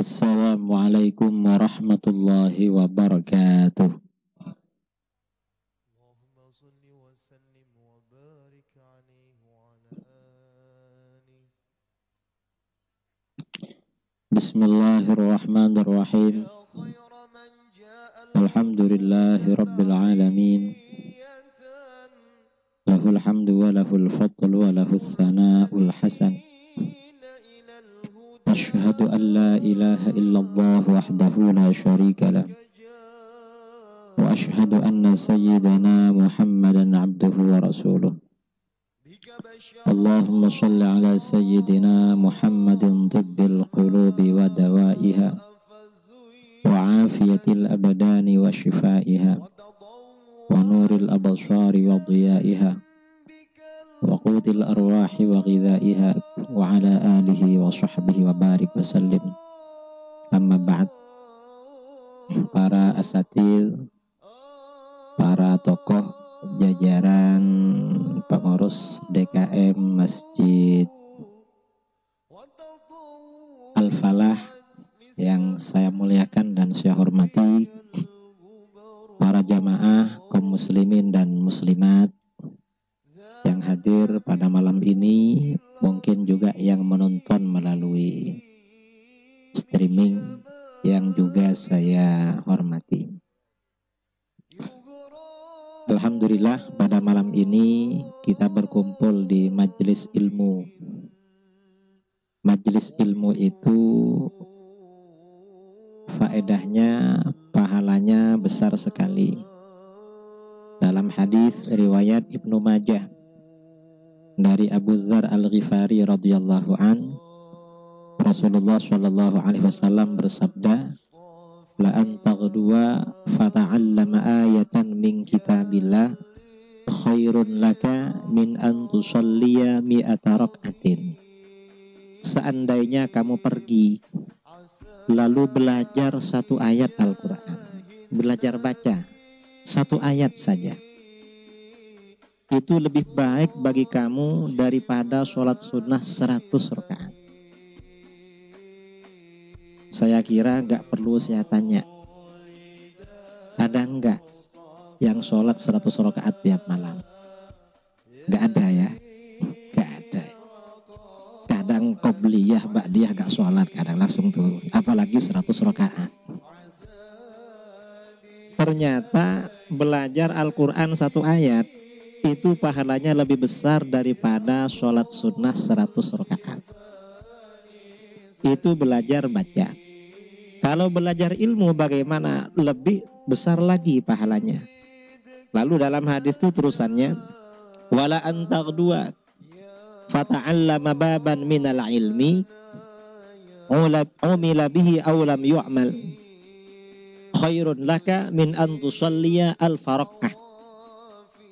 Assalamualaikum warahmatullahi wabarakatuh. Bismillahirrahmanirrahim. Alhamdulillahi rabbil alamin. Lahul hamdu wa lahul fadlu wa lahus sana'ul hasan. Asyhadu an la ilaha illallah wahdahu la syarika lah. Wa asyhadu anna sayyidana Muhammadan abduhu wa rasuluh. Allahumma shalli ala sayyidina Muhammadin tibbil qulubi wa dawaiha wa afiyatil abdani wa shifaiha wa nuril absari wa diyaiha wa qutil arwahi wa ghidaiha wa ala alihi wa sahbihi wa barik wa sallim. Amma ba'd. Para asatidz, para tokoh jajaran pengurus DKM Masjid Al-Falah yang saya muliakan dan saya hormati, para jamaah kaum muslimin dan muslimat yang hadir pada malam ini, mungkin juga yang menonton melalui streaming yang juga saya hormati. Alhamdulillah, pada malam ini kita berkumpul di majelis ilmu. Majelis ilmu itu faedahnya, pahalanya besar sekali. Dalam hadis riwayat Ibnu Majah dari Abu Dzar Al-Ghifari radhiyallahu an, Rasulullah shallallahu alaihi wasallam bersabda, la antaghdua fata'allama ayatan min kitabillah khairun laka min an tusalliya mi'ata rak'atin. Seandainya kamu pergi lalu belajar satu ayat Al-Quran, belajar baca satu ayat saja, itu lebih baik bagi kamu daripada sholat sunnah 100 rakaat. Saya kira gak perlu saya tanya, ada enggak yang sholat 100 rakaat tiap malam? Gak ada ya? Gak ada. Kadang qobliyah, ba'diyah gak sholat, kadang langsung turun. Apalagi 100 rakaat. Ternyata belajar Al-Quran satu ayat itu pahalanya lebih besar daripada sholat sunnah 100 rakaat. Itu belajar baca. Kalau belajar ilmu bagaimana? Lebih besar lagi pahalanya. Lalu dalam hadis itu terusannya, wala antaghdua fata'allama baban minal ilmi umila bihi aw lam yu'mal khairun laka min an tusalliya al-faraqah.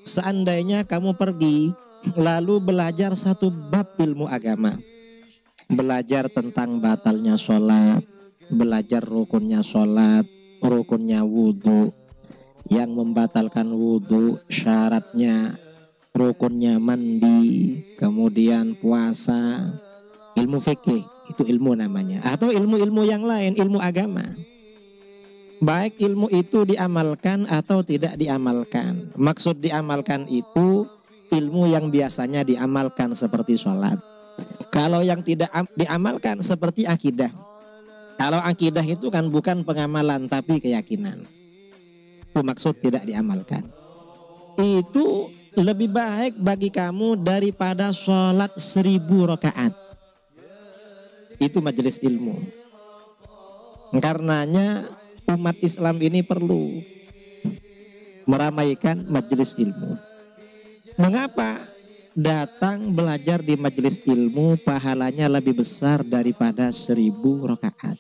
Seandainya kamu pergi lalu belajar satu bab ilmu agama, belajar tentang batalnya sholat, belajar rukunnya sholat, rukunnya wudhu, yang membatalkan wudhu, syaratnya, rukunnya mandi, kemudian puasa, ilmu fikih, itu ilmu namanya. Atau ilmu-ilmu yang lain, ilmu agama. Baik ilmu itu diamalkan atau tidak diamalkan. Maksud diamalkan itu ilmu yang biasanya diamalkan seperti sholat. Kalau yang tidak diamalkan seperti akidah. Kalau akidah itu kan bukan pengamalan tapi keyakinan. Itu maksud tidak diamalkan. Itu lebih baik bagi kamu daripada sholat 1000 rakaat. Itu majelis ilmu. Karenanya umat Islam ini perlu meramaikan majelis ilmu. Mengapa? Datang belajar di majelis ilmu pahalanya lebih besar daripada 1000 rakaat.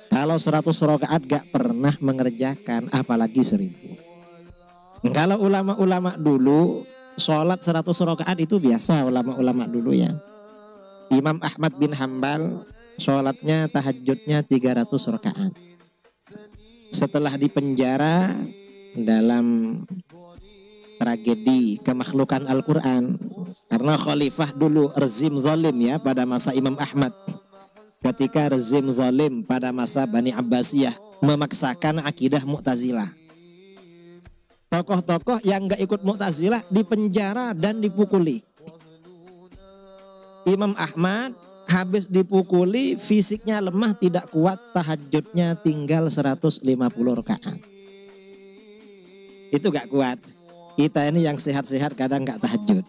Kalau 100 rakaat gak pernah mengerjakan, apalagi 1000. Kalau ulama-ulama dulu sholat 100 rakaat itu biasa, ulama-ulama dulu ya. Imam Ahmad bin Hambal sholatnya tahajudnya 300 rakaat. Setelah dipenjara dalam tragedi kemakhlukan Al-Quran, karena khalifah dulu rezim zalim ya pada masa Imam Ahmad. ketika rezim zalim pada masa Bani Abbasiyah memaksakan akidah Mu'tazilah. Tokoh-tokoh yang gak ikut Mu'tazilah dipenjara dan dipukuli. Imam Ahmad habis dipukuli, fisiknya lemah, tidak kuat, tahajudnya tinggal 150 rakaat. Itu gak kuat. Kita ini yang sehat-sehat kadang gak tahajud.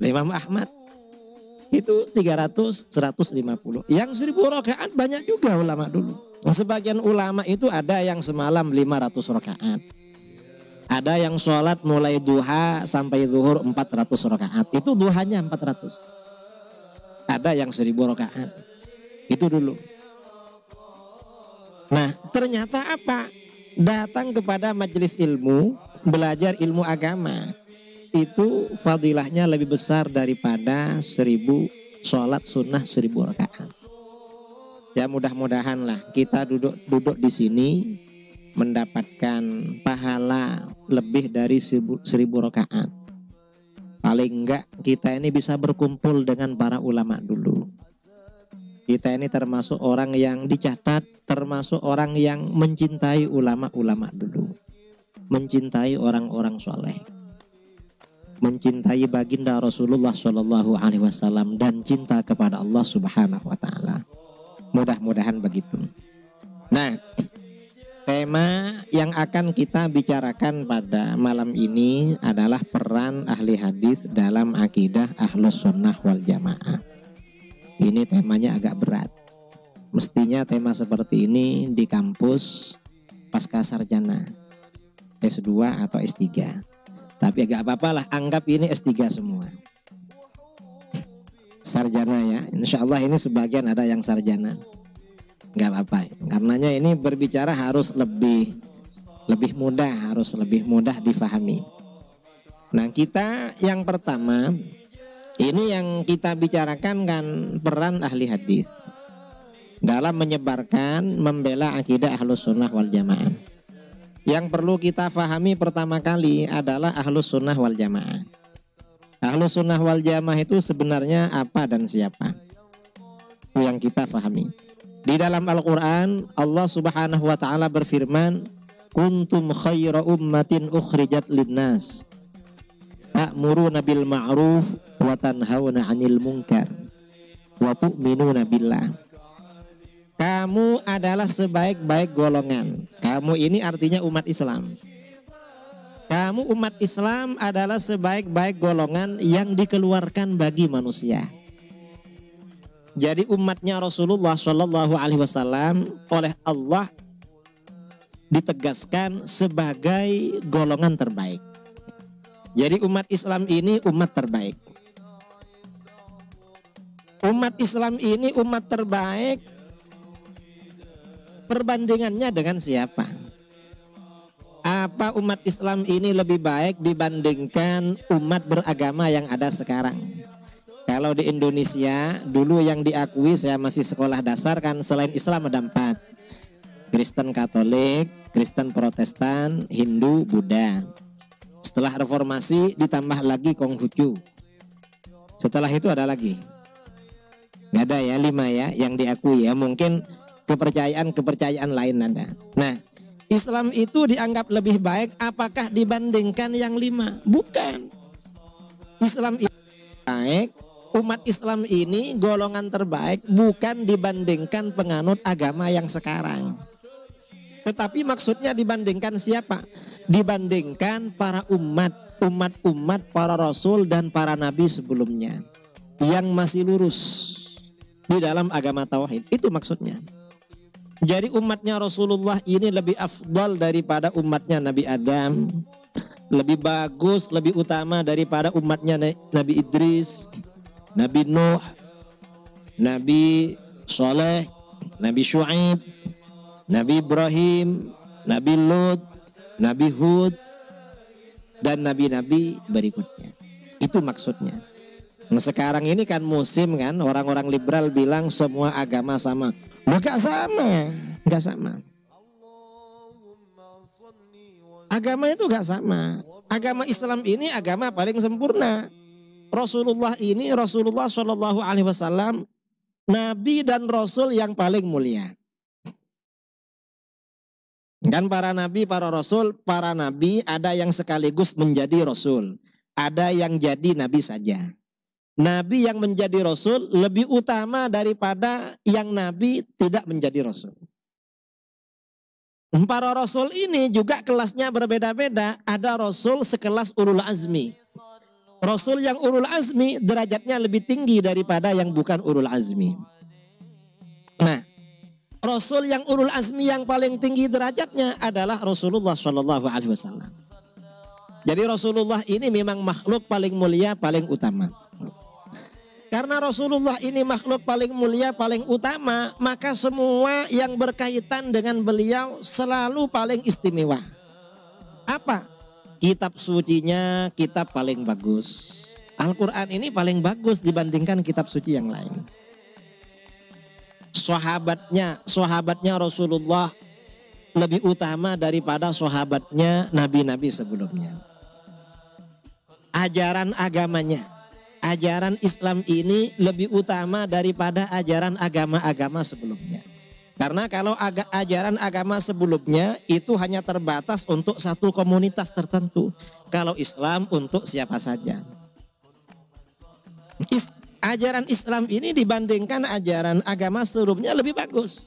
Imam Ahmad itu 300, 150. Yang 1000 rakaat banyak juga ulama dulu. Sebagian ulama itu ada yang semalam 500 rakaat. Ada yang sholat mulai duha sampai zuhur 400 rakaat. Itu duhanya 400. Ada yang 1000 rakaat. Itu dulu. Nah, ternyata apa? Datang kepada majelis ilmu, belajar ilmu agama. Itu fadilahnya lebih besar daripada 1000 sholat sunnah 1000 rakaat. Ya mudah-mudahan lah kita duduk di sini mendapatkan pahala lebih dari 1000 rakaat. Paling enggak kita ini bisa berkumpul dengan para ulama dulu. Kita ini termasuk orang yang dicatat, termasuk orang yang mencintai ulama-ulama dulu. Mencintai orang-orang soleh. Mencintai baginda Rasulullah SAW dan cinta kepada Allah Subhanahu wa taala. Mudah-mudahan begitu. Nah, tema yang akan kita bicarakan pada malam ini adalah peran ahli hadis dalam akidah Ahlus Sunnah wal Jamaah. Ini temanya agak berat. Mestinya tema seperti ini di kampus pasca sarjana, S2 atau S3. Tapi agak apa-apalah, anggap ini S3 semua. Sarjana ya, insya Allah ini sebagian ada yang sarjana. Nggak apa-apa, karenanya ini berbicara harus lebih mudah, harus lebih mudah difahami. Nah, kita yang pertama ini yang kita bicarakan kan peran ahli hadis dalam menyebarkan, membela akidah Ahlus Sunnah wal Jamaah. Yang perlu kita fahami pertama kali adalah Ahlus Sunnah wal Jamaah. Ahlus Sunnah wal Jamaah itu sebenarnya apa dan siapa? Itu yang kita fahami. Di dalam Al-Quran Allah Subhanahu wa ta'ala berfirman, kuntum khaira ummatin ukhrijat linnas ta'muruna bil ma'ruf wa tanhauna 'anil munkar wa tu'minuna billah. Kamu adalah sebaik-baik golongan. Kamu ini artinya umat Islam. Kamu umat Islam adalah sebaik-baik golongan yang dikeluarkan bagi manusia. Jadi umatnya Rasulullah Shallallahu Alaihi Wasallam oleh Allah ditegaskan sebagai golongan terbaik. Jadi umat Islam ini umat terbaik. Umat Islam ini umat terbaik. Perbandingannya dengan siapa? Apa umat Islam ini lebih baik dibandingkan umat beragama yang ada sekarang? Kalau di Indonesia dulu yang diakui, saya masih sekolah dasar kan, selain Islam ada 4. Kristen Katolik, Kristen Protestan, Hindu, Buddha. Setelah reformasi ditambah lagi Konghucu. Setelah itu ada lagi. Nggak ada ya, 5 ya yang diakui ya. Mungkin kepercayaan lain ada. Nah, Islam itu dianggap lebih baik apakah dibandingkan yang 5? Bukan. Islam itu baik, umat Islam ini golongan terbaik bukan dibandingkan penganut agama yang sekarang. Tetapi maksudnya dibandingkan siapa? Dibandingkan para umat para rasul dan para nabi sebelumnya yang masih lurus di dalam agama tauhid. Itu maksudnya. Jadi umatnya Rasulullah ini lebih afdal daripada umatnya Nabi Adam, lebih bagus, lebih utama daripada umatnya Nabi Idris, Nabi Nuh, Nabi Saleh, Nabi Syuaib, Nabi Ibrahim, Nabi Lut, Nabi Hud, dan nabi-nabi berikutnya. Itu maksudnya. Nah, sekarang ini kan musim kan, orang-orang liberal bilang semua agama sama. Gak sama, gak sama. Agama itu gak sama. Agama Islam ini agama paling sempurna. Rasulullah Shallallahu Alaihi Wasallam Nabi dan Rasul yang paling mulia. Kan para nabi, para nabi ada yang sekaligus menjadi Rasul. Ada yang jadi nabi saja. Nabi yang menjadi Rasul lebih utama daripada yang nabi tidak menjadi Rasul. Para Rasul ini juga kelasnya berbeda-beda. Ada Rasul sekelas ulul azmi. Rasul yang ulul azmi derajatnya lebih tinggi daripada yang bukan ulul azmi. Nah, Rasul yang ulul azmi yang paling tinggi derajatnya adalah Rasulullah Shallallahu Alaihi Wasallam. Jadi Rasulullah ini memang makhluk paling mulia, paling utama. Karena Rasulullah ini makhluk paling mulia, paling utama, maka semua yang berkaitan dengan beliau selalu paling istimewa. Apa? Kitab sucinya, kitab paling bagus. Al-Quran ini paling bagus dibandingkan kitab suci yang lain. Sahabatnya Rasulullah lebih utama daripada sahabatnya nabi-nabi sebelumnya. Ajaran agamanya, ajaran Islam ini lebih utama daripada ajaran agama-agama sebelumnya. Karena kalau ajaran agama sebelumnya itu hanya terbatas untuk satu komunitas tertentu. Kalau Islam untuk siapa saja. Ajaran Islam ini dibandingkan ajaran agama sebelumnya lebih bagus.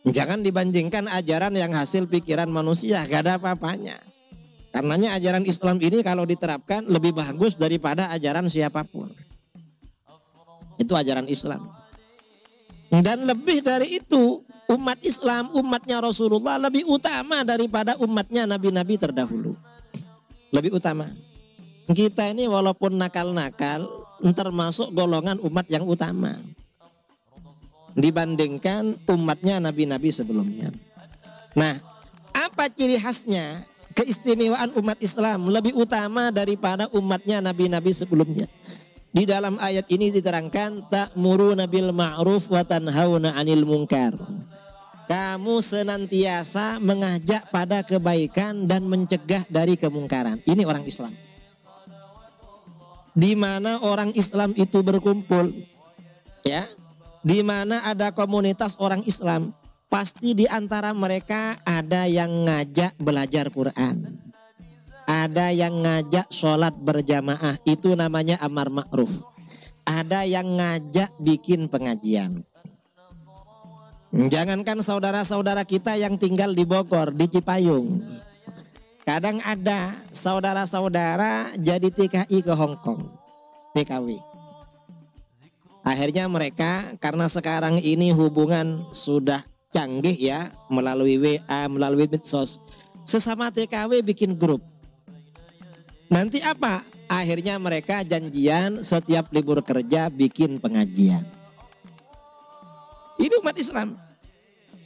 Jangan dibandingkan ajaran yang hasil pikiran manusia, gak ada apa-apanya. Karenanya ajaran Islam ini kalau diterapkan lebih bagus daripada ajaran siapapun. Itu ajaran Islam. Dan lebih dari itu, umat Islam, umatnya Rasulullah lebih utama daripada umatnya nabi-nabi terdahulu. Lebih utama. Kita ini walaupun nakal-nakal, termasuk golongan umat yang utama dibandingkan umatnya nabi-nabi sebelumnya. Nah, apa ciri khasnya? Keistimewaan umat Islam lebih utama daripada umatnya nabi-nabi sebelumnya. Di dalam ayat ini diterangkan ta'muruna bil ma'ruf wa tanhauna 'anil munkar. Kamu senantiasa mengajak pada kebaikan dan mencegah dari kemungkaran. Ini orang Islam. Di mana orang Islam itu berkumpul, ya, di mana ada komunitas orang Islam, pasti di antara mereka ada yang ngajak belajar Quran, ada yang ngajak sholat berjamaah, itu namanya amar ma'ruf, ada yang ngajak bikin pengajian. Jangankan saudara-saudara kita yang tinggal di Bogor, di Cipayung, kadang ada saudara-saudara jadi TKI ke Hong Kong, TKW. Akhirnya mereka karena sekarang ini hubungan sudah canggih ya, melalui WA, melalui medsos, sesama TKW bikin grup. Nanti apa? Akhirnya mereka janjian setiap libur kerja bikin pengajian. Ini umat Islam.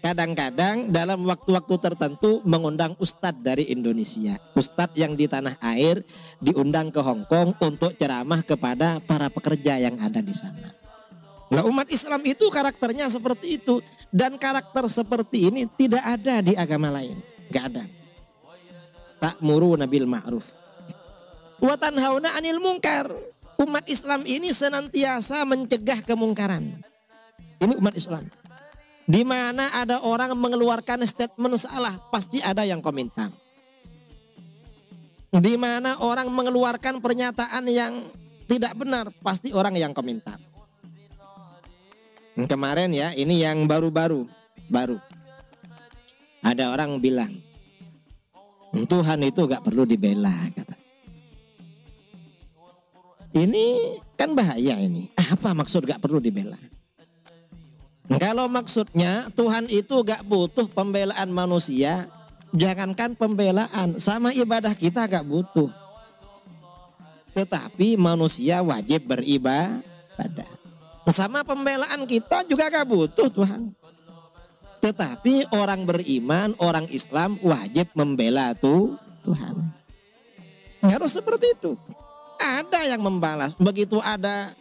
Kadang-kadang dalam waktu-waktu tertentu mengundang ustadz dari Indonesia. Ustadz yang di tanah air diundang ke Hong Kong untuk ceramah kepada para pekerja yang ada di sana. Nah, umat Islam itu karakternya seperti itu. Dan karakter seperti ini tidak ada di agama lain. Gak ada. Ta'muruna bil ma'ruf wa tanhauna 'anil munkar. Umat Islam ini senantiasa mencegah kemungkaran. Ini umat Islam. Di mana ada orang mengeluarkan statement salah, pasti ada yang komentar. Di mana orang mengeluarkan pernyataan yang tidak benar, pasti orang yang komentar. Kemarin ya, ini yang baru. Ada orang bilang, Tuhan itu gak perlu dibela, kata. Ini kan bahaya ini. Apa maksud gak perlu dibela? Kalau maksudnya Tuhan itu gak butuh pembelaan manusia, jangankan pembelaan, sama ibadah kita gak butuh. Tetapi manusia wajib beribadah. Sama pembelaan kita juga gak butuh Tuhan. Tetapi orang beriman, orang Islam wajib membela Tuhan. Harus seperti itu. Ada yang membalas. Begitu ada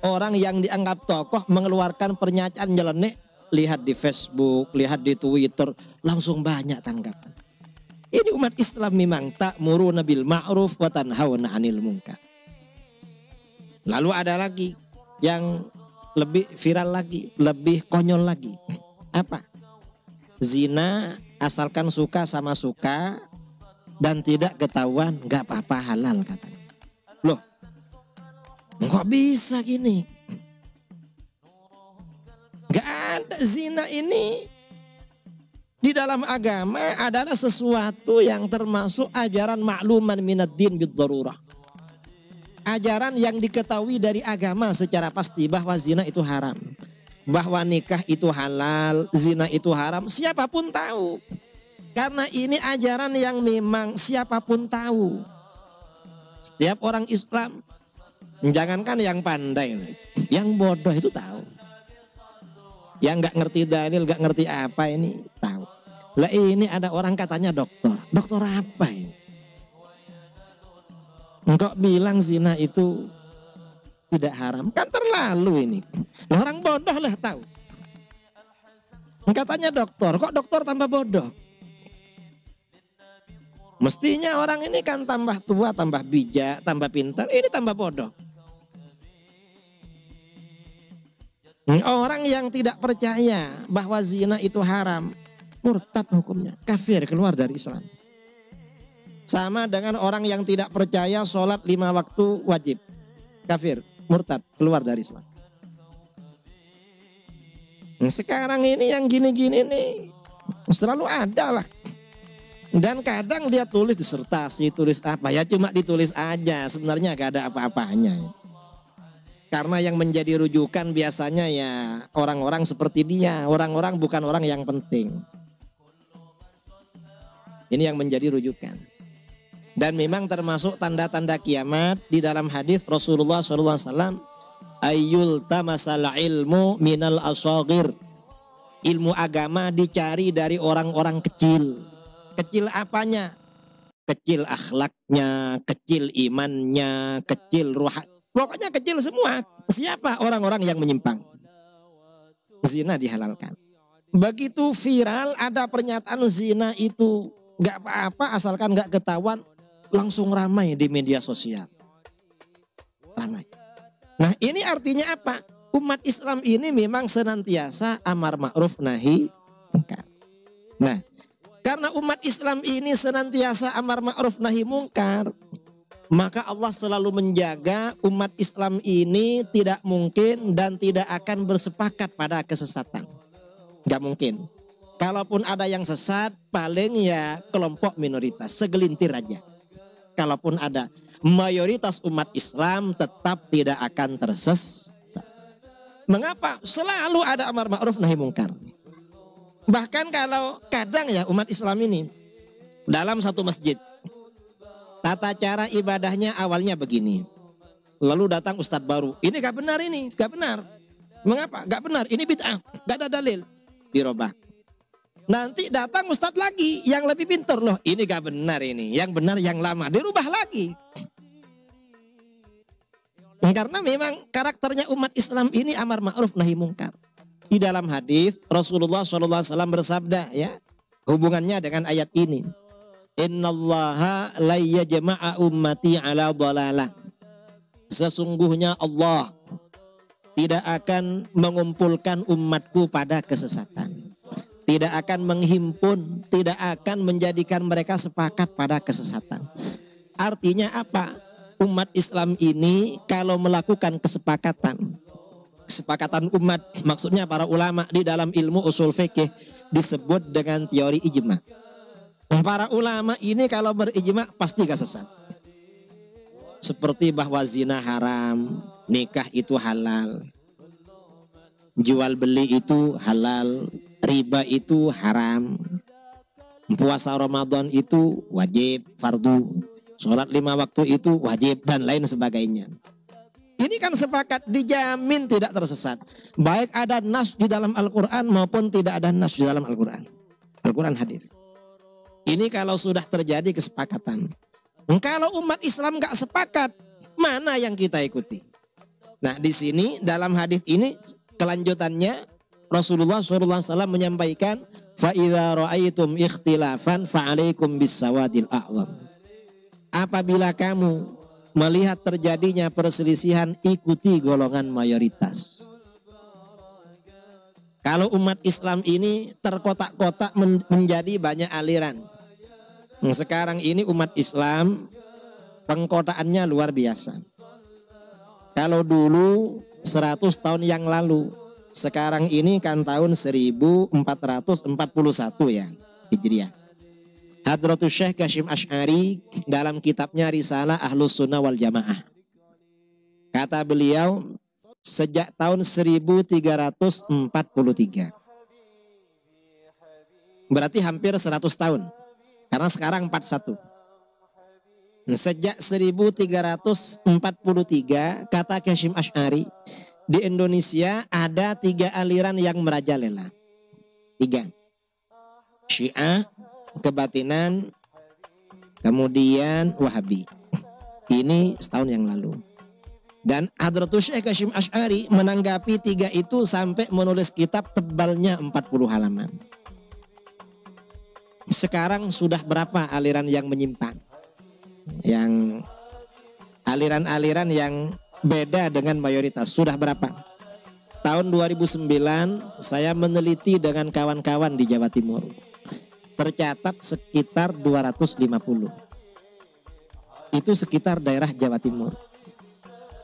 orang yang dianggap tokoh mengeluarkan pernyataan nyeleneh, lihat di Facebook, lihat di Twitter, langsung banyak tanggapan. Ini umat Islam memang ta'muruna bil ma'ruf wa tanhauna 'anil munkar. Lalu ada lagi yang lebih viral lagi, lebih konyol lagi. Apa? Zina asalkan suka sama suka dan tidak ketahuan nggak apa-apa, halal katanya. Loh, kok bisa gini? Nggak ada. Zina ini di dalam agama adalah sesuatu yang termasuk ajaran makluman minad din bid-darurah. Ajaran yang diketahui dari agama secara pasti bahwa zina itu haram. Bahwa nikah itu halal, zina itu haram. Siapapun tahu. Karena ini ajaran yang memang siapapun tahu. Setiap orang Islam, jangankan yang pandai, yang bodoh itu tahu. Yang gak ngerti dalil, gak ngerti apa ini, tahu. Lah ini ada orang katanya dokter. Dokter apa ini? Engkau bilang zina itu tidak haram. Kan terlalu ini. Orang bodoh lah tahu. Katanya dokter. Kok dokter tambah bodoh? Mestinya orang ini kan tambah tua, tambah bijak, tambah pintar. Ini tambah bodoh. Orang yang tidak percaya bahwa zina itu haram, murtad hukumnya. Kafir, keluar dari Islam. Sama dengan orang yang tidak percaya sholat 5 waktu wajib. Kafir, murtad, keluar dari Islam. Sekarang ini yang gini-gini nih selalu ada lah. Dan kadang dia tulis disertasi, tulis apa. Ya cuma ditulis aja, sebenarnya gak ada apa-apanya. Karena yang menjadi rujukan biasanya ya orang-orang seperti dia. Orang-orang bukan orang yang penting. Ini yang menjadi rujukan. Dan memang termasuk tanda-tanda kiamat di dalam hadis Rasulullah SAW. Ayyul tamasal ilmu minal asagir. Ilmu agama dicari dari orang-orang kecil. Kecil apanya? Kecil akhlaknya, kecil imannya, kecil ruh. Pokoknya kecil semua. Siapa? Orang-orang yang menyimpang. Zina dihalalkan. Begitu viral ada pernyataan zina itu gak apa-apa asalkan gak ketahuan. Langsung ramai di media sosial. Ramai. Nah ini artinya apa? Umat Islam ini memang senantiasa amar ma'ruf nahi mungkar. Nah karena umat Islam ini senantiasa amar ma'ruf nahi mungkar, maka Allah selalu menjaga umat Islam ini tidak mungkin dan tidak akan bersepakat pada kesesatan. Gak mungkin. Kalaupun ada yang sesat paling ya kelompok minoritas, segelintir aja. Kalaupun ada, mayoritas umat Islam tetap tidak akan tersesat. Mengapa? Selalu ada amar ma'ruf nahi mungkar. Bahkan kalau kadang ya umat Islam ini dalam satu masjid, tata cara ibadahnya awalnya begini. Lalu datang ustadz baru, ini gak benar ini, gak benar. Mengapa? Gak benar, ini bid'ah, gak ada dalil. Dirobah. Nanti datang ustadz lagi yang lebih pintar, loh ini gak benar ini, yang benar yang lama, dirubah lagi. Karena memang karakternya umat Islam ini amar ma'ruf nahi mungkar. Di dalam hadis Rasulullah SAW bersabda ya, hubungannya dengan ayat ini. Innallaha la yajma'a ummati ala dhalalah. Sesungguhnya Allah tidak akan mengumpulkan umatku pada kesesatan. Tidak akan menghimpun, tidak akan menjadikan mereka sepakat pada kesesatan. Artinya apa? Umat Islam ini kalau melakukan kesepakatan umat, maksudnya para ulama di dalam ilmu usul fikih disebut dengan teori ijma. Para ulama ini kalau berijma pasti gak sesat. Seperti bahwa zina haram, nikah itu halal, jual beli itu halal, riba itu haram, puasa Ramadan itu wajib, fardu, sholat 5 waktu itu wajib dan lain sebagainya. Ini kan sepakat, dijamin tidak tersesat. Baik ada nas di dalam Al-Quran maupun tidak ada nas di dalam Al-Quran. Al-Quran hadis. Ini kalau sudah terjadi kesepakatan. Kalau umat Islam gak sepakat, mana yang kita ikuti? Nah di sini dalam hadis ini kelanjutannya Rasulullah SAW menyampaikan, فَإِذَا رَأَيْتُمْ إِخْتِلَافًا فَعَلَيْكُمْ بِالسَّوَادِ الْأَعْظَمِ. Apabila kamu melihat terjadinya perselisihan, ikuti golongan mayoritas. Kalau umat Islam ini terkotak-kotak menjadi banyak aliran. Sekarang ini umat Islam pengkotaannya luar biasa. Kalau dulu 100 tahun yang lalu, sekarang ini kan tahun 1441 ya, Hijriah. Hadratus Syekh Kasyim Asy'ari dalam kitabnya Risalah Ahlus Sunnah wal Jamaah. Kata beliau, sejak tahun 1343. Berarti hampir 100 tahun. Karena sekarang 41. Sejak 1343, kata Kasyim Asy'ari, di Indonesia ada 3 aliran yang merajalela. 3. Syiah, kebatinan, kemudian Wahabi. Ini setahun yang lalu. Dan Hadratus Syekh Kasyim Asy'ari menanggapi 3 itu sampai menulis kitab tebalnya 40 halaman. Sekarang sudah berapa aliran yang menyimpang? Yang aliran-aliran yang beda dengan mayoritas sudah berapa? Tahun 2009 saya meneliti dengan kawan-kawan di Jawa Timur. Tercatat sekitar 250. Itu sekitar daerah Jawa Timur.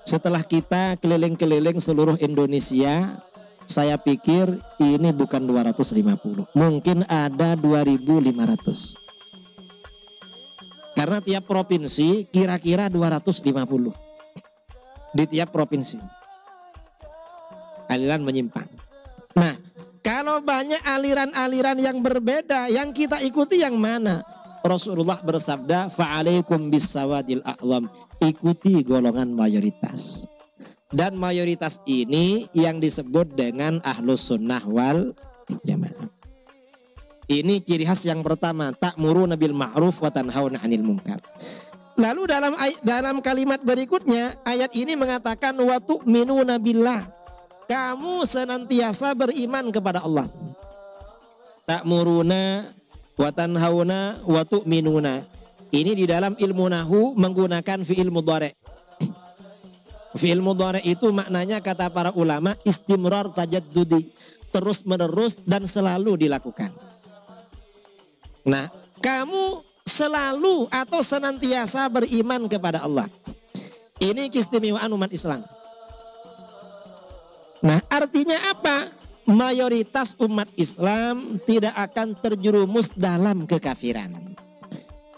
Setelah kita keliling-keliling seluruh Indonesia, saya pikir ini bukan 250. Mungkin ada 2.500. Karena tiap provinsi kira-kira 250. Di tiap provinsi. Aliran menyimpang. Nah, kalau banyak aliran-aliran yang berbeda, yang kita ikuti yang mana? Rasulullah bersabda, fa'alaikum bisawadil a'lam. Ikuti golongan mayoritas. Dan mayoritas ini yang disebut dengan Ahlus Sunnah wal Jamaah. Ini ciri khas yang pertama, ta'muruna bil ma'ruf wa tanhauna 'anil munkar. Lalu dalam kalimat berikutnya, ayat ini mengatakan wa tu'minuna billah. Kamu senantiasa beriman kepada Allah. Ta'muruna wa tanhauna wa tu'minuna. Ini di dalam ilmu nahwu menggunakan fi'il mudhari'. Fi'il mudhari' itu maknanya kata para ulama istimrar tajaddudi, terus menerus dan selalu dilakukan. Nah, kamu selalu atau senantiasa beriman kepada Allah. Ini keistimewaan umat Islam. Nah, artinya apa? Mayoritas umat Islam tidak akan terjerumus dalam kekafiran.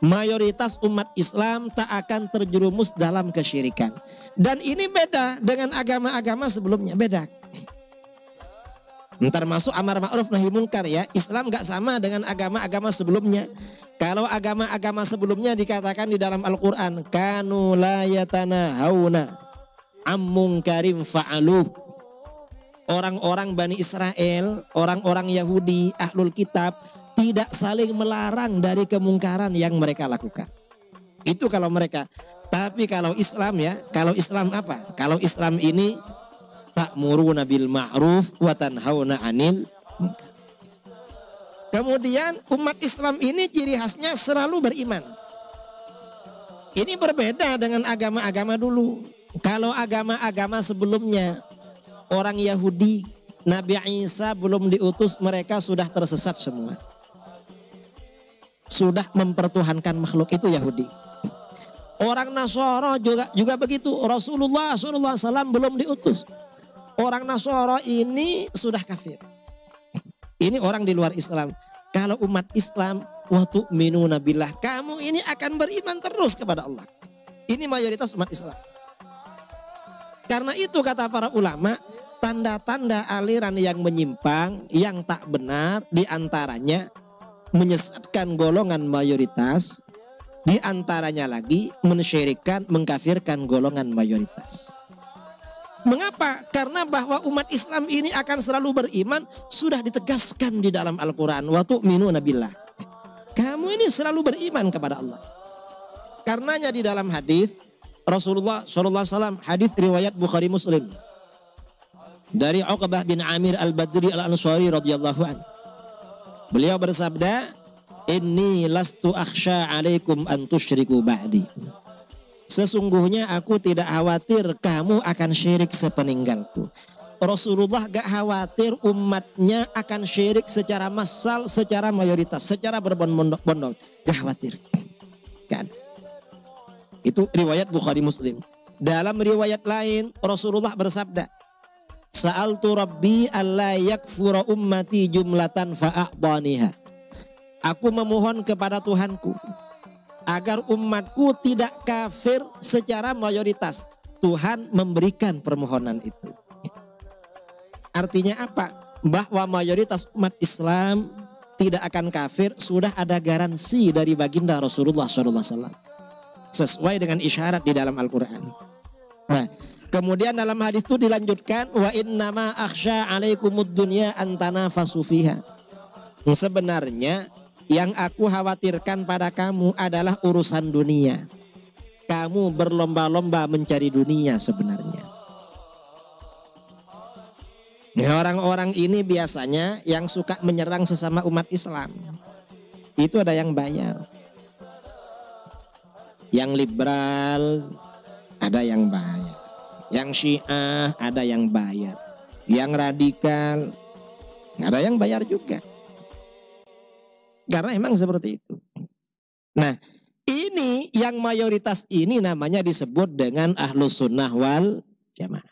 Mayoritas umat Islam tak akan terjerumus dalam kesyirikan. Dan ini beda dengan agama-agama sebelumnya, beda. Termasuk amar ma'ruf nahi munkar ya. Islam gak sama dengan agama-agama sebelumnya. Kalau agama-agama sebelumnya dikatakan di dalam Al-Quran, kanu la yatanahawna am munkarim fa'aluh. Orang-orang Bani Israel, orang-orang Yahudi, Ahlul Kitab, tidak saling melarang dari kemungkaran yang mereka lakukan. Itu kalau mereka. Tapi kalau Islam ya, kalau Islam apa? Kalau Islam ini ta'muruna bil ma'ruf wa tanhauna 'anil munkar. Kemudian umat Islam ini ciri khasnya selalu beriman. Ini berbeda dengan agama-agama dulu. Kalau agama-agama sebelumnya, orang Yahudi, Nabi Isa belum diutus, mereka sudah tersesat semua. Sudah mempertuhankan makhluk, itu Yahudi. Orang Nasara juga begitu. Rasulullah SAW belum diutus. Orang Nasara ini sudah kafir. Ini orang di luar Islam. Kalau umat Islam, wa tu'minuna billah, kamu ini akan beriman terus kepada Allah. Ini mayoritas umat Islam. Karena itu kata para ulama, tanda-tanda aliran yang menyimpang, yang tak benar, diantaranya menyesatkan golongan mayoritas, diantaranya lagi mensyirikkan, mengkafirkan golongan mayoritas. Mengapa? Karena bahwa umat Islam ini akan selalu beriman sudah ditegaskan di dalam Al-Quran. Wa tu'minuna billah. Kamu ini selalu beriman kepada Allah. Karenanya di dalam hadis Rasulullah SAW, hadis riwayat Bukhari Muslim, dari Uqbah bin Amir al-Badri al-Ansari radhiyallahu anhu. Beliau bersabda, inni lastu akhsha alaikum an tusyriku ba'di. Sesungguhnya aku tidak khawatir kamu akan syirik sepeninggalku. Rasulullah gak khawatir umatnya akan syirik secara massal, secara mayoritas, secara berbondong-bondong. Gak khawatir. Gak ada. Itu riwayat Bukhari Muslim. Dalam riwayat lain Rasulullah bersabda, Sa'altu Rabbi alla yakfura ummati jumlatan fa'a'daniha. Aku memohon kepada Tuhanku agar umatku tidak kafir secara mayoritas. Tuhan memberikan permohonan itu. Artinya apa? Bahwa mayoritas umat Islam tidak akan kafir sudah ada garansi dari baginda Rasulullah SAW. Sesuai dengan isyarat di dalam Al-Quran. Nah, kemudian dalam hadis itu dilanjutkan, wa innama akhsha alaikumud dunya antanafasu fiha. Sebenarnya yang aku khawatirkan pada kamu adalah urusan dunia. Kamu berlomba-lomba mencari dunia sebenarnya. Nah, orang-orang ini biasanya yang suka menyerang sesama umat Islam. Itu ada yang bayar. Yang liberal ada yang bayar. Yang Syiah ada yang bayar. Yang radikal ada yang bayar juga. Karena emang seperti itu. Nah, ini yang mayoritas ini namanya disebut dengan ahlus sunnah wal jamaah.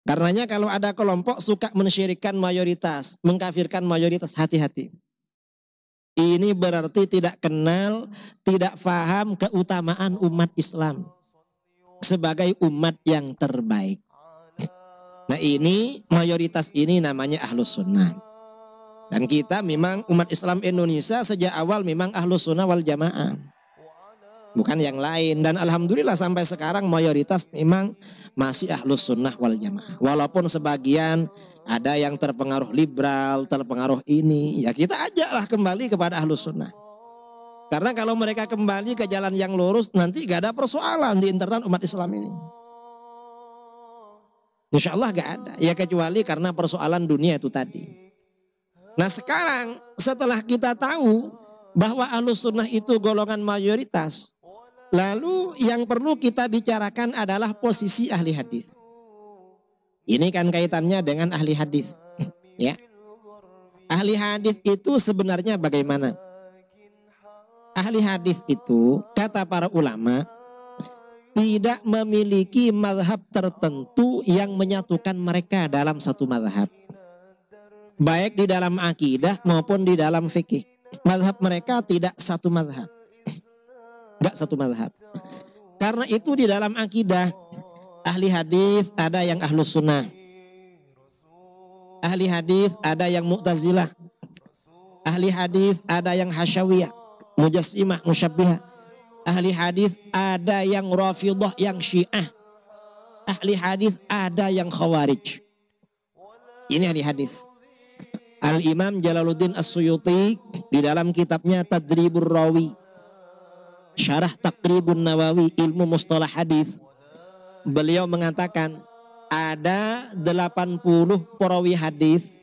Karenanya kalau ada kelompok suka mensyirikkan mayoritas, mengkafirkan mayoritas, hati-hati. Ini berarti tidak kenal, tidak paham keutamaan umat Islam sebagai umat yang terbaik. Nah, ini mayoritas ini namanya ahlus sunnah. Dan kita memang umat Islam Indonesia sejak awal memang ahlus sunnah wal jamaah. Bukan yang lain. Dan alhamdulillah sampai sekarang mayoritas memang masih ahlus sunnah wal jamaah. Walaupun sebagian ada yang terpengaruh liberal, terpengaruh ini. Ya kita ajaklah kembali kepada ahlus sunnah. Karena kalau mereka kembali ke jalan yang lurus, nanti gak ada persoalan di internal umat Islam ini. Insya Allah gak ada. Ya kecuali karena persoalan dunia itu tadi. Nah sekarang setelah kita tahu bahwa ahlus sunnah itu golongan mayoritas. Lalu yang perlu kita bicarakan adalah posisi ahli hadis. Ini kan kaitannya dengan ahli hadis. Ya. Ahli hadis itu sebenarnya bagaimana? Ahli hadis itu kata para ulama tidak memiliki mazhab tertentu yang menyatukan mereka dalam satu mazhab. Baik di dalam akidah maupun di dalam fikih. Mazhab mereka tidak satu mazhab. Enggak satu mazhab. Karena itu di dalam akidah ahli hadis ada yang ahlus sunnah. Ahli hadis ada yang mu'tazilah. Ahli hadis ada yang hasyawiyah, mujassimah, musyabbihah. Ahli hadis ada yang rafidhah, yang syiah. Ahli hadis ada yang khawarij. Ini ahli hadis. Al-Imam Jalaluddin As-Suyuti di dalam kitabnya Tadribur Rawi, Syarah Taqribun Nawawi, ilmu mustalah hadis. Beliau mengatakan ada 80 perawi hadis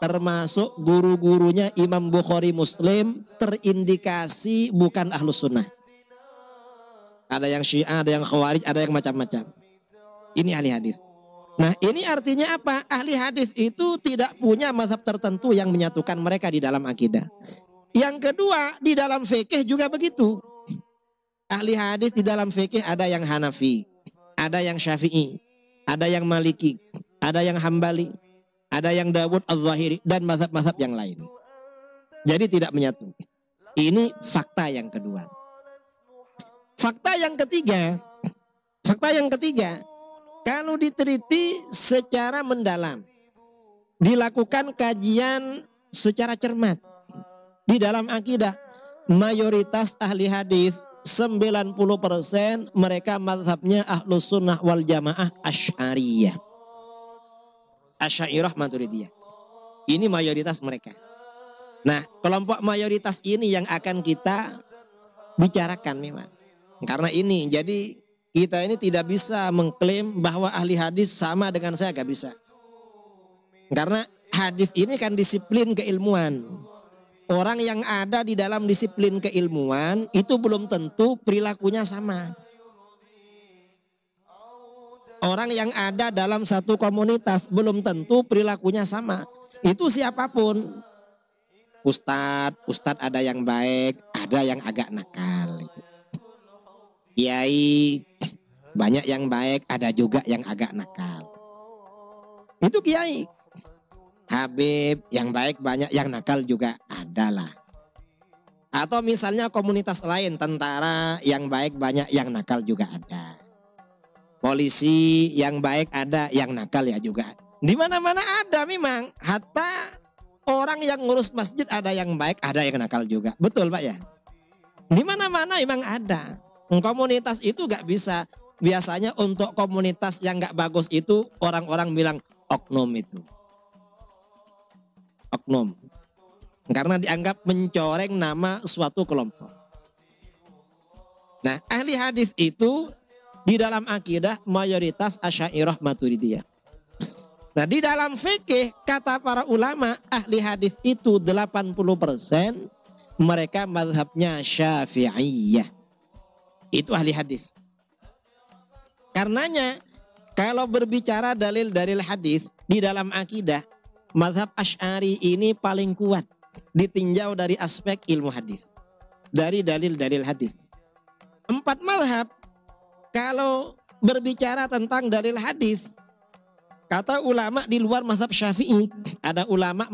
termasuk guru-gurunya Imam Bukhari Muslim terindikasi bukan ahlus sunnah. Ada yang syiah, ada yang khawarij, ada yang macam-macam. Ini ahli hadis. Nah ini artinya apa? Ahli hadis itu tidak punya mazhab tertentu yang menyatukan mereka di dalam akidah. Yang kedua di dalam fikih juga begitu. Ahli hadis di dalam fikih ada yang Hanafi, ada yang Syafi'i, ada yang Maliki, ada yang Hambali, ada yang Dawud Az-Zahiri dan mazhab-mazhab yang lain. Jadi tidak menyatu. Ini fakta yang kedua. Fakta yang ketiga, kalau diteliti secara mendalam, dilakukan kajian secara cermat di dalam akidah, mayoritas ahli hadis 90% mereka mazhabnya ahlus sunnah wal jamaah asy'ariyah. Asy'ariyah Maturidiyah. Ini mayoritas mereka. Nah, kelompok mayoritas ini yang akan kita bicarakan memang. Karena ini, jadi kita ini tidak bisa mengklaim bahwa ahli hadis sama dengan saya, gak bisa. Karena hadis ini kan disiplin keilmuan. Orang yang ada di dalam disiplin keilmuan itu belum tentu perilakunya sama. Orang yang ada dalam satu komunitas belum tentu perilakunya sama. Itu siapapun. Ustadz ada yang baik, ada yang agak nakal. Kiai banyak yang baik, ada juga yang agak nakal. Itu kiai. Habib yang baik banyak, yang nakal juga adalah. Atau misalnya komunitas lain, tentara yang baik banyak, yang nakal juga ada. Polisi yang baik ada, yang nakal ya juga. Di mana-mana ada memang. Hatta orang yang ngurus masjid ada yang baik, ada yang nakal juga. Betul Pak ya? Di mana-mana memang ada. Komunitas itu gak bisa. Biasanya untuk komunitas yang gak bagus itu orang-orang bilang oknum itu. Oknum. Karena dianggap mencoreng nama suatu kelompok. Nah, ahli hadis itu di dalam akidah mayoritas Asy'ariyah Maturidiyah. Nah, di dalam fikih kata para ulama ahli hadis itu 80% mereka mazhabnya Syafi'iyah. Itu ahli hadis. Karenanya kalau berbicara dalil-dalil hadis di dalam akidah, mazhab Asy'ari ini paling kuat ditinjau dari aspek ilmu hadis, dari dalil-dalil hadis. 4 mazhab kalau berbicara tentang dalil hadis, kata ulama di luar mazhab Syafi'i, ada ulama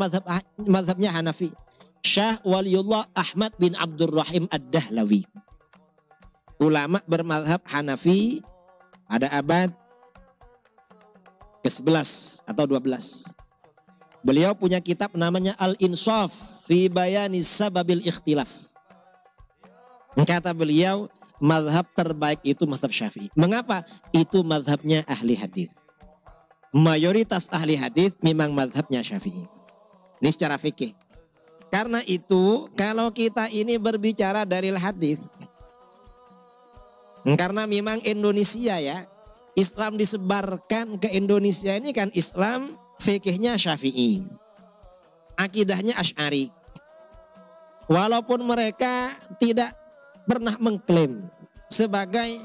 mazhabnya Hanafi. Syekh Waliullah Ahmad bin Abdurrahim Ad-Dahlawi. Ulama bermazhab Hanafi ada abad ke-11 atau 12. Beliau punya kitab namanya Al-Insaf fi Bayani Sababil Ikhtilaf. Kata beliau, mazhab terbaik itu mazhab Syafi'i. Mengapa? Itu mazhabnya ahli hadis. Mayoritas ahli hadis memang mazhabnya Syafi'i. Ini secara fikih. Karena itu kalau kita ini berbicara dalil hadis, karena memang Indonesia ya, Islam disebarkan ke Indonesia ini kan Islam fikihnya Syafi'i, akidahnya Asy'ari. Walaupun mereka tidak pernah mengklaim sebagai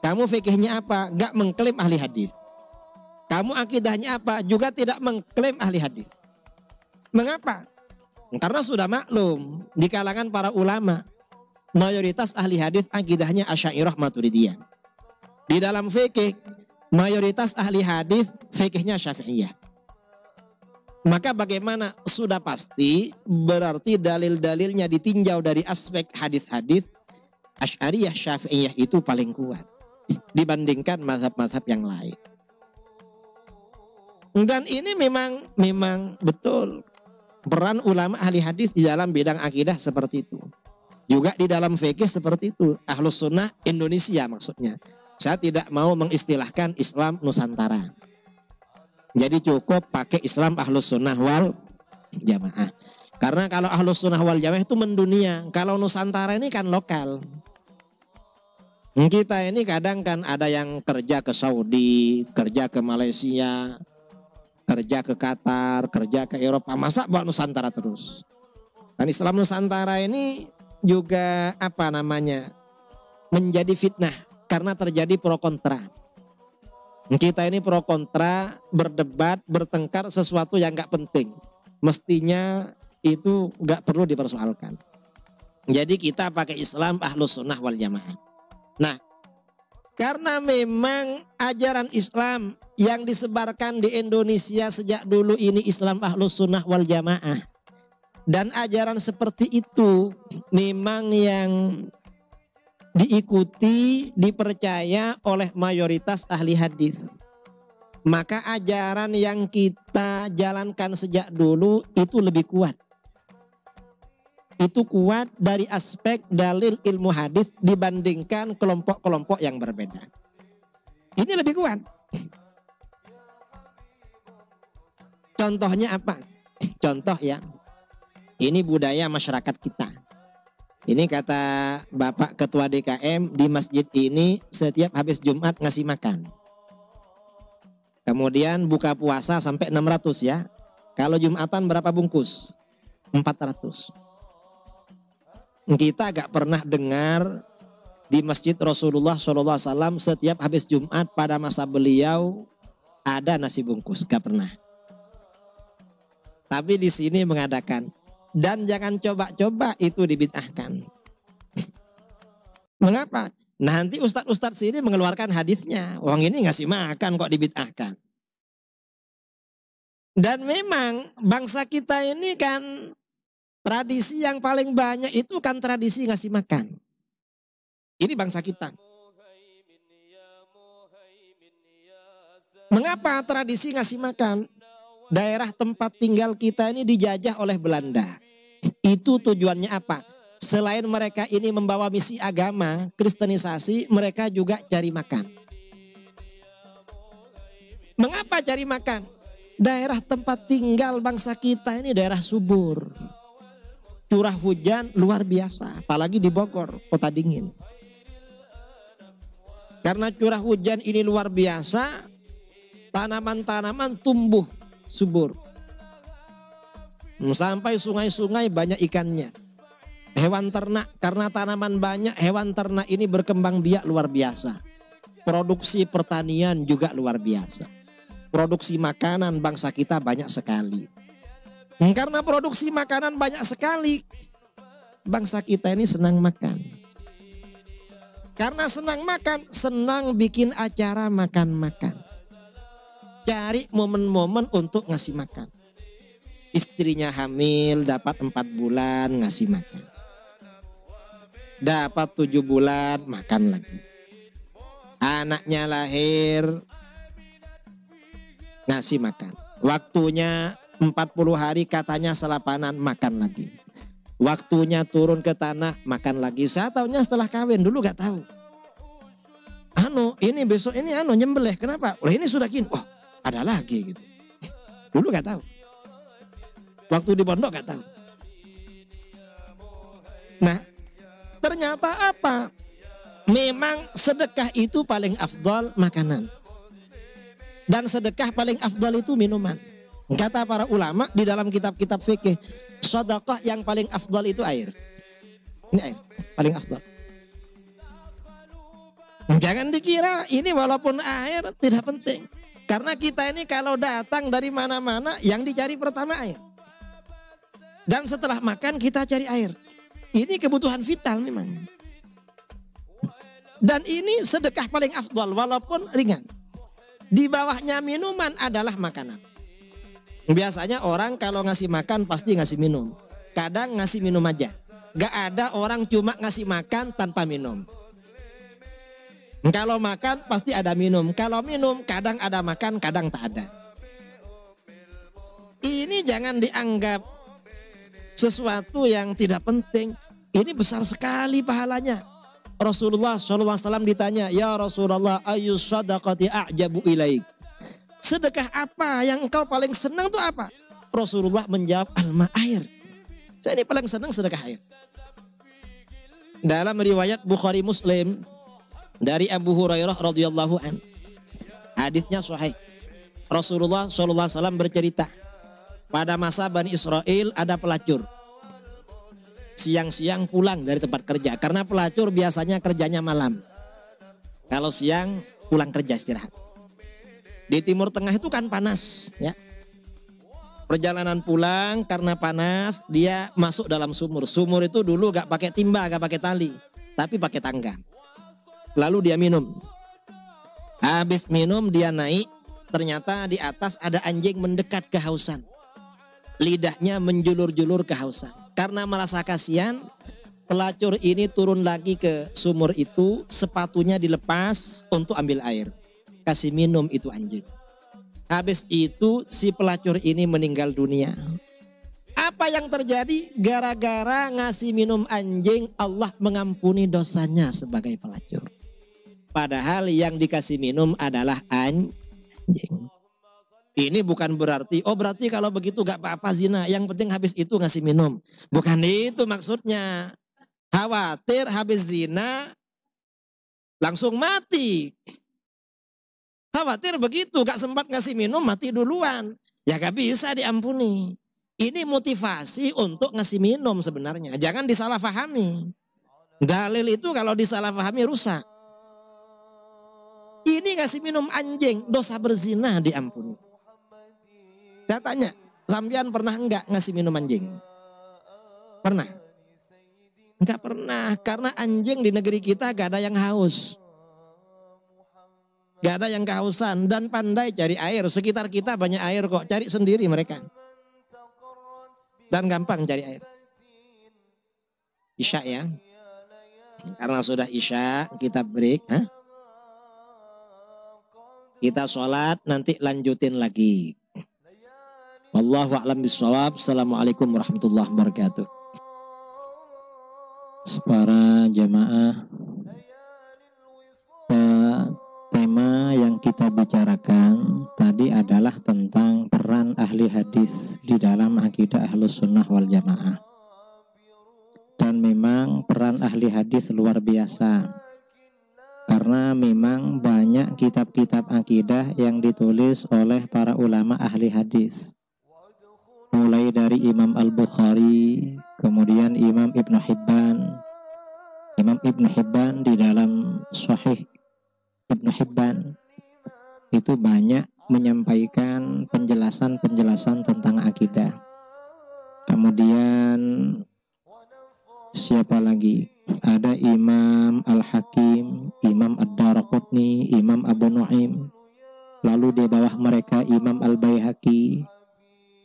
kamu fikihnya apa, gak mengklaim ahli hadis. Kamu akidahnya apa, juga tidak mengklaim ahli hadis. Mengapa? Karena sudah maklum di kalangan para ulama mayoritas ahli hadis akidahnya Asy'ariyah Maturidiyah. Di dalam fikih mayoritas ahli hadis fikihnya Syafi'iyah. Maka bagaimana? Sudah pasti berarti dalil-dalilnya ditinjau dari aspek hadis-hadis, Asy'ariyah Syafi'iyah itu paling kuat dibandingkan mazhab-mazhab yang lain. Dan ini memang betul peran ulama ahli hadis di dalam bidang akidah seperti itu. Juga di dalam fikih seperti itu. Ahlus Sunnah Indonesia maksudnya. Saya tidak mau mengistilahkan Islam Nusantara. Jadi cukup pakai Islam Ahlus Sunnah wal Jamaah. Karena kalau Ahlus Sunnah wal Jamaah itu mendunia. Kalau Nusantara ini kan lokal. Kita ini kadang kan ada yang kerja ke Saudi, kerja ke Malaysia, kerja ke Qatar, kerja ke Eropa. Masa bawa Nusantara terus? Dan Islam Nusantara ini juga menjadi fitnah karena terjadi pro kontra. Kita ini pro kontra, berdebat, bertengkar sesuatu yang gak penting. Mestinya itu gak perlu dipersoalkan. Jadi kita pakai Islam Ahlus Sunnah wal Jamaah. Nah, karena memang ajaran Islam yang disebarkan di Indonesia sejak dulu ini Islam Ahlus Sunnah wal Jamaah. Dan ajaran seperti itu memang yang diikuti, dipercaya oleh mayoritas ahli hadis. Maka ajaran yang kita jalankan sejak dulu itu lebih kuat. Itu kuat dari aspek dalil ilmu hadis dibandingkan kelompok-kelompok yang berbeda. Ini lebih kuat. Contohnya apa? Contoh ya. Ini budaya masyarakat kita. Ini kata Bapak Ketua DKM di masjid ini setiap habis Jumat ngasih makan. Kemudian buka puasa sampai 600 ya. Kalau Jumatan berapa bungkus? 400. Kita gak pernah dengar Di masjid Rasulullah SAW setiap habis Jumat pada masa beliau ada nasi bungkus, gak pernah. Tapi di sini mengadakan. Dan jangan coba-coba itu dibid'ahkan. Mengapa? Nanti ustadz-ustadz sini mengeluarkan hadisnya. Orang ini ngasih makan kok dibid'ahkan. Dan memang bangsa kita ini kan tradisi yang paling banyak itu kan tradisi ngasih makan. Ini bangsa kita. Mengapa tradisi ngasih makan? Daerah tempat tinggal kita ini dijajah oleh Belanda. Itu tujuannya apa? Selain mereka ini membawa misi agama, kristenisasi, mereka juga cari makan. Mengapa cari makan? Daerah tempat tinggal bangsa kita ini daerah subur. Curah hujan luar biasa, apalagi di Bogor, kota dingin. Karena curah hujan ini luar biasa, tanaman-tanaman tumbuh subur. Sampai sungai-sungai banyak ikannya. Hewan ternak, karena tanaman banyak, hewan ternak ini berkembang biak luar biasa. Produksi pertanian juga luar biasa. Produksi makanan bangsa kita banyak sekali. Karena produksi makanan banyak sekali, bangsa kita ini senang makan. Karena senang makan, senang bikin acara makan-makan. Cari momen-momen untuk ngasih makan. Istrinya hamil dapat 4 bulan ngasih makan. Dapat 7 bulan makan lagi. Anaknya lahir ngasih makan. Waktunya 40 hari katanya selapanan makan lagi. Waktunya turun ke tanah makan lagi. Saya tahunya setelah kawin, dulu gak tahu. Ini besok ini nyembelih. Kenapa? Ini sudah gini. Oh, ada lagi gitu. Dulu gak tahu. Waktu di pondok gak tahu. Nah, ternyata apa? Memang sedekah itu paling afdal makanan. Dan sedekah paling afdal itu minuman. Kata para ulama di dalam kitab-kitab fikih, sedekah yang paling afdal itu air. Ini air, paling afdal. Jangan dikira ini walaupun air tidak penting. Karena kita ini kalau datang dari mana-mana yang dicari pertama air. Dan setelah makan kita cari air. Ini kebutuhan vital memang. Dan ini sedekah paling afdal walaupun ringan. Di bawahnya minuman adalah makanan. Biasanya orang kalau ngasih makan pasti ngasih minum. Kadang ngasih minum aja. Gak ada orang cuma ngasih makan tanpa minum. Kalau makan pasti ada minum. Kalau minum kadang ada makan, kadang tak ada. Ini jangan dianggap sesuatu yang tidak penting. Ini besar sekali pahalanya. Rasulullah SAW ditanya, ya Rasulullah, ayyus sadaqati a'jabu ilaik. Sedekah apa yang engkau paling senang itu apa? Rasulullah menjawab, alma air. Saya ini paling senang sedekah air. Dalam riwayat Bukhari Muslim dari Abu Hurairah radhiyallahu an, hadisnya sahih. Rasulullah SAW bercerita, pada masa Bani Israel ada pelacur. Siang-siang pulang dari tempat kerja, karena pelacur biasanya kerjanya malam. Kalau siang pulang kerja istirahat. Di Timur Tengah itu kan panas, ya. Perjalanan pulang karena panas, dia masuk dalam sumur. Sumur itu dulu gak pakai timba, gak pakai tali, tapi pakai tangga. Lalu dia minum. Habis minum dia naik, ternyata di atas ada anjing mendekat kehausan. Lidahnya menjulur-julur kehausan. Karena merasa kasihan, pelacur ini turun lagi ke sumur itu, sepatunya dilepas untuk ambil air. Kasih minum itu anjing. Habis itu si pelacur ini meninggal dunia. Apa yang terjadi? Gara-gara ngasih minum anjing, Allah mengampuni dosanya sebagai pelacur. Padahal yang dikasih minum adalah anjing. Ini bukan berarti, berarti kalau begitu gak apa-apa zina. Yang penting habis itu ngasih minum. Bukan itu maksudnya. Khawatir habis zina langsung mati. Khawatir begitu, gak sempat ngasih minum mati duluan. Ya gak bisa diampuni. Ini motivasi untuk ngasih minum sebenarnya. Jangan disalahpahami. Dalil itu kalau disalahpahami rusak. Ini ngasih minum anjing, dosa berzina diampuni. Saya tanya, sampean pernah enggak ngasih minum anjing? Pernah? Enggak pernah, karena anjing di negeri kita gak ada yang haus. Gak ada yang kehausan dan pandai cari air. Sekitar kita banyak air kok, cari sendiri mereka. Dan gampang cari air. Isya ya. Karena sudah isya, kita break. Kita sholat, nanti lanjutin lagi. Wallahu a'lam bishawab. Assalamualaikum warahmatullahi wabarakatuh. Para jamaah, tema yang kita bicarakan tadi adalah tentang peran ahli hadis di dalam akidah Ahlus Sunnah wal Jamaah. Dan memang peran ahli hadis luar biasa. Karena memang banyak kitab-kitab akidah yang ditulis oleh para ulama ahli hadis. Mulai dari Imam Al-Bukhari, kemudian Imam Ibn Hibban. Imam Ibn Hibban di dalam Sahih Ibn Hibban itu banyak menyampaikan penjelasan-penjelasan tentang akidah. Kemudian siapa lagi? Ada Imam Al-Hakim, Imam Ad-Darqutni, Imam Abu Nu'aim. Lalu di bawah mereka Imam Al-Baihaqi.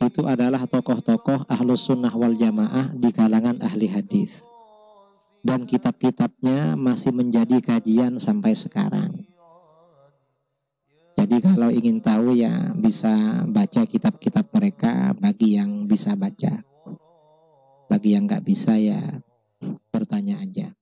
Itu adalah tokoh-tokoh Ahlus Sunnah wal Jamaah di kalangan ahli hadis. Dan kitab-kitabnya masih menjadi kajian sampai sekarang. Jadi kalau ingin tahu ya bisa baca kitab-kitab mereka bagi yang bisa baca. Bagi yang nggak bisa ya bertanya aja.